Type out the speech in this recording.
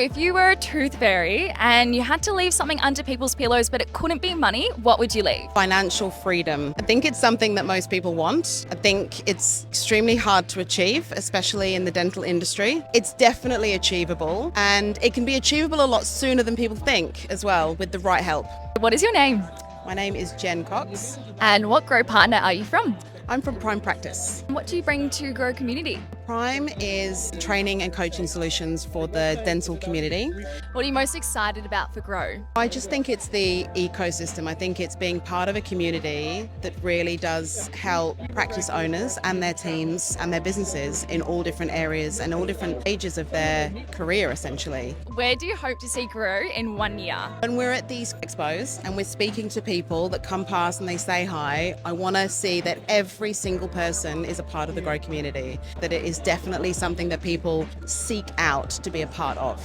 If you were a tooth fairy and you had to leave something under people's pillows but it couldn't be money, what would you leave? Financial freedom. I think it's something that most people want. I think it's extremely hard to achieve, especially in the dental industry. It's definitely achievable, and it can be achievable a lot sooner than people think as well, with the right help. What is your name? My name is Jen Cox. And what Grow partner are you from? I'm from Prime Practice. What do you bring to Grow community? Prime is training and coaching solutions for the dental community. What are you most excited about for Grow? I just think it's the ecosystem. I think it's being part of a community that really does help practice owners and their teams and their businesses in all different areas and all different ages of their career, essentially. Where do you hope to see Grow in 1 year? When we're at these expos and we're speaking to people that come past and they say hi, I want to see that every single person is a part of the Grow community, that it is definitely something that people seek out to be a part of.